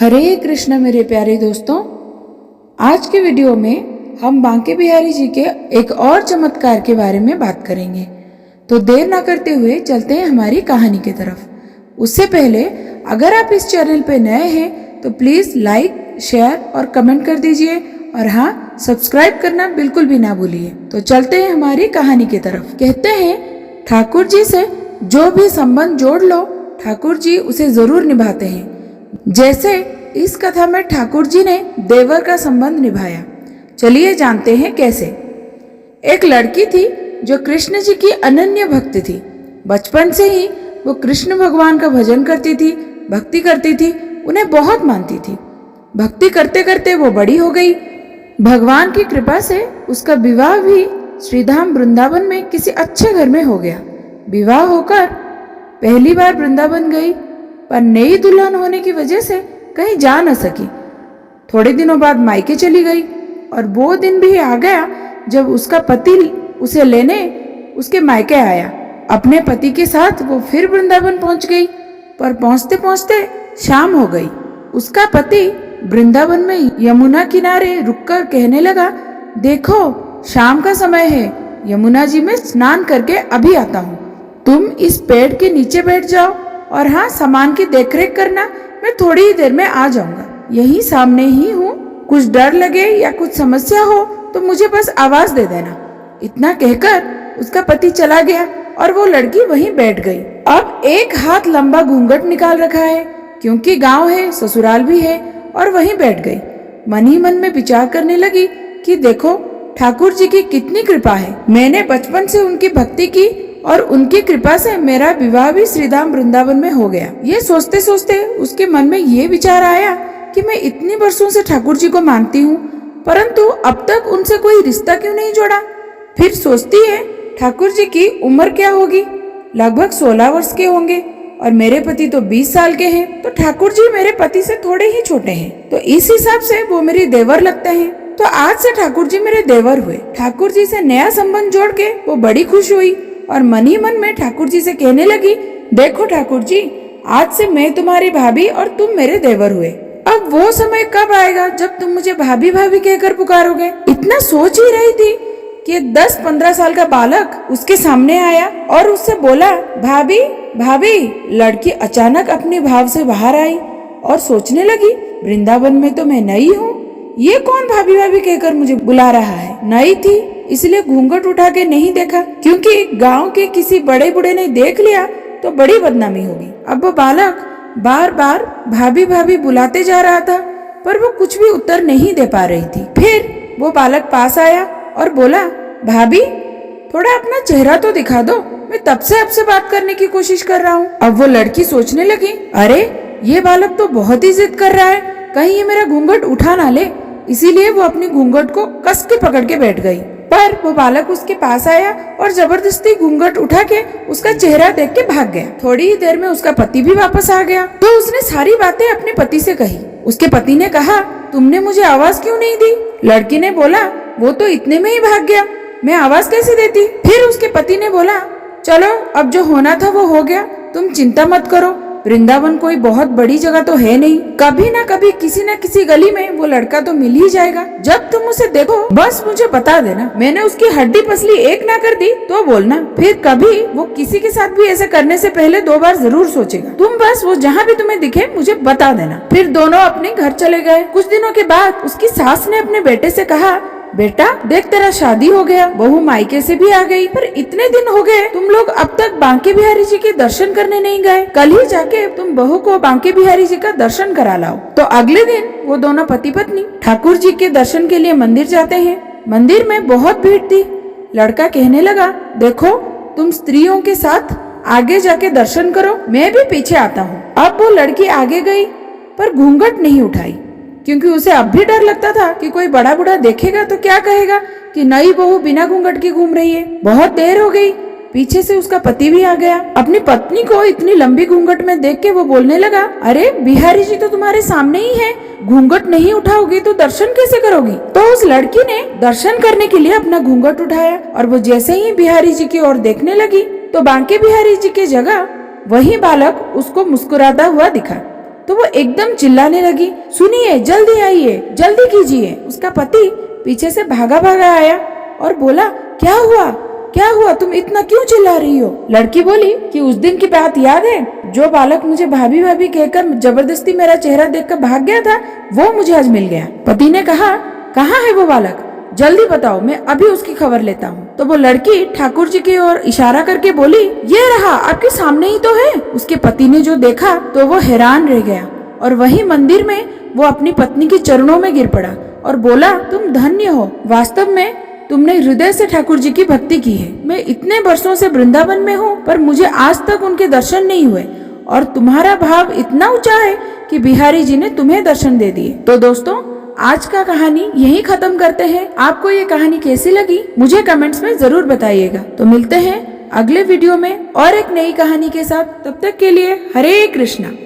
हरे कृष्ण मेरे प्यारे दोस्तों, आज के वीडियो में हम बांके बिहारी जी के एक और चमत्कार के बारे में बात करेंगे। तो देर ना करते हुए चलते हैं हमारी कहानी की तरफ। उससे पहले अगर आप इस चैनल पे नए हैं तो प्लीज़ लाइक, शेयर और कमेंट कर दीजिए और हाँ, सब्सक्राइब करना बिल्कुल भी ना भूलिए। तो चलते हैं हमारी कहानी की तरफ। कहते हैं, ठाकुर जी से जो भी संबंध जोड़ लो, ठाकुर जी उसे जरूर निभाते हैं। जैसे इस कथा में ठाकुर जी ने देवर का संबंध निभाया। चलिए जानते हैं कैसे। एक लड़की थी जो कृष्ण जी की अनन्य भक्त थी। बचपन से ही वो कृष्ण भगवान का भजन करती थी, भक्ति करती थी, उन्हें बहुत मानती थी। भक्ति करते करते वो बड़ी हो गई। भगवान की कृपा से उसका विवाह भी श्रीधाम वृंदावन में किसी अच्छे घर में हो गया। विवाह होकर पहली बार वृंदावन गई, पर नई दुल्हन होने की वजह से कहीं जा न सकी। थोड़े दिनों बाद मायके चली गई और वो दिन भी आ गया जब उसका पति उसे लेने उसके मायके आया। अपने पति के साथ वो फिर वृंदावन पहुंच गई, पर पहुंचते पहुंचते शाम हो गई। उसका पति वृंदावन में यमुना किनारे रुककर कहने लगा, देखो शाम का समय है, यमुना जी में स्नान करके अभी आता हूँ। तुम इस पेड़ के नीचे बैठ जाओ और हाँ, सामान की देखरेख करना, मैं थोड़ी ही देर में आ जाऊंगा। यही सामने ही हूँ, कुछ डर लगे या कुछ समस्या हो तो मुझे बस आवाज दे देना। इतना कहकर उसका पति चला गया और वो लड़की वहीं बैठ गई। अब एक हाथ लंबा घूंघट निकाल रखा है, क्योंकि गांव है, ससुराल भी है, और वहीं बैठ गई। मन ही मन में विचार करने लगी कि देखो ठाकुर जी की कितनी कृपा है। मैंने बचपन से उनकी भक्ति की और उनकी कृपा से मेरा विवाह भी श्रीधाम वृंदावन में हो गया। ये सोचते सोचते उसके मन में ये विचार आया कि मैं इतनी वर्षों से ठाकुर जी को मानती हूँ, परंतु अब तक उनसे कोई रिश्ता क्यों नहीं जोड़ा। फिर सोचती है, ठाकुर जी की उम्र क्या होगी, लगभग 16 वर्ष के होंगे और मेरे पति तो 20 साल के हैं, तो ठाकुर जी मेरे पति से थोड़े ही छोटे हैं, तो इस हिसाब से वो मेरी देवर लगते हैं। तो आज से ठाकुर जी मेरे देवर हुए। ठाकुर जी से नया संबंध जोड़ के वो बड़ी खुश हुई और मन ही मन में ठाकुर जी से कहने लगी, देखो ठाकुर जी, आज से मैं तुम्हारी भाभी और तुम मेरे देवर हुए। अब वो समय कब आएगा जब तुम मुझे भाभी भाभी कहकर पुकारोगे। इतना सोच ही रही थी कि 10-15 साल का बालक उसके सामने आया और उससे बोला, भाभी भाभी। लड़की अचानक अपने भाव से बाहर आई और सोचने लगी, वृंदावन में तो मैं नई हूँ, ये कौन भाभी भाभी कहकर मुझे बुला रहा है। नई थी इसलिए घूंघट उठा के नहीं देखा, क्योंकि गांव के किसी बड़े बूढ़े ने देख लिया तो बड़ी बदनामी होगी। अब वो बालक बार बार भाभी भाभी बुलाते जा रहा था, पर वो कुछ भी उत्तर नहीं दे पा रही थी। फिर वो बालक पास आया और बोला, भाभी थोड़ा अपना चेहरा तो दिखा दो, मैं तब से आपसे बात करने की कोशिश कर रहा हूँ। अब वो लड़की सोचने लगी, अरे ये बालक तो बहुत ही जिद कर रहा है, कहीं ये मेरा घूंघट उठा ना ले। इसीलिए वो अपनी घूंघट को कस के पकड़ के बैठ गई। पर वो बालक उसके पास आया और जबरदस्ती घूंघट उठा के उसका चेहरा देख के भाग गया। थोड़ी ही देर में उसका पति भी वापस आ गया, तो उसने सारी बातें अपने पति से कही। उसके पति ने कहा, तुमने मुझे आवाज क्यों नहीं दी। लड़की ने बोला, वो तो इतने में ही भाग गया, मैं आवाज कैसे देती। फिर उसके पति ने बोला, चलो अब जो होना था वो हो गया, तुम चिंता मत करो, वृंदावन कोई बहुत बड़ी जगह तो है नहीं, कभी ना कभी किसी न किसी गली में वो लड़का तो मिल ही जाएगा। जब तुम उसे देखो बस मुझे बता देना, मैंने उसकी हड्डी पसली एक ना कर दी तो बोलना। फिर कभी वो किसी के साथ भी ऐसा करने से पहले 2 बार जरूर सोचेगा। तुम बस वो जहाँ भी तुम्हें दिखे मुझे बता देना। फिर दोनों अपने घर चले गए। कुछ दिनों के बाद उसकी सास ने अपने बेटे से कहा, बेटा देख तेरा शादी हो गया, बहू मायके से भी आ गई, पर इतने दिन हो गए तुम लोग अब तक बांके बिहारी जी के दर्शन करने नहीं गए। कल ही जाके तुम बहू को बांके बिहारी जी का दर्शन करा लाओ। तो अगले दिन वो दोनों पति पत्नी ठाकुर जी के दर्शन के लिए मंदिर जाते हैं। मंदिर में बहुत भीड़ थी। लड़का कहने लगा, देखो तुम स्त्रियों के साथ आगे जाके दर्शन करो, मैं भी पीछे आता हूँ। अब वो लड़की आगे गई पर घूंघट नहीं उठाई, क्योंकि उसे अब भी डर लगता था कि कोई बड़ा बूढ़ा देखेगा तो क्या कहेगा कि नई बहू बिना घूंघट की घूम रही है। बहुत देर हो गई, पीछे से उसका पति भी आ गया। अपनी पत्नी को इतनी लंबी घूंघट में देख के वो बोलने लगा, अरे बिहारी जी तो तुम्हारे सामने ही है, घूंघट नहीं उठाओगी तो दर्शन कैसे करोगी। तो उस लड़की ने दर्शन करने के लिए अपना घूंघट उठाया और वो जैसे ही बिहारी जी की ओर देखने लगी तो बांके बिहारी जी की जगह वही बालक उसको मुस्कुराता हुआ दिखा। तो तो वो एकदम चिल्लाने लगी, सुनिए, जल्दी आइए, जल्दी कीजिए। उसका पति पीछे से भागा भागा आया और बोला, क्या हुआ, क्या हुआ, तुम इतना क्यों चिल्ला रही हो? लड़की बोली कि उस दिन की बात याद है, जो बालक मुझे भाभी भाभी कहकर जबरदस्ती मेरा चेहरा देखकर भाग गया था, वो मुझे आज मिल गया। पति ने कहा, कहाँ है वो बालक, जल्दी बताओ, मैं अभी उसकी खबर लेता हूँ। तो वो लड़की ठाकुर जी की ओर इशारा करके बोली, ये रहा, आपके सामने ही तो है। उसके पति ने जो देखा तो वो हैरान रह गया और वही मंदिर में वो अपनी पत्नी के चरणों में गिर पड़ा और बोला, तुम धन्य हो, वास्तव में तुमने हृदय से ठाकुर जी की भक्ति की है। मैं इतने वर्षों से वृंदावन में हूँ, पर मुझे आज तक उनके दर्शन नहीं हुए और तुम्हारा भाव इतना ऊंचा है कि बिहारी जी ने तुम्हें दर्शन दे दिए। तो दोस्तों, आज का कहानी यहीं खत्म करते हैं। आपको ये कहानी कैसी लगी मुझे कमेंट्स में जरूर बताइएगा। तो मिलते हैं अगले वीडियो में और एक नई कहानी के साथ। तब तक के लिए हरे कृष्णा।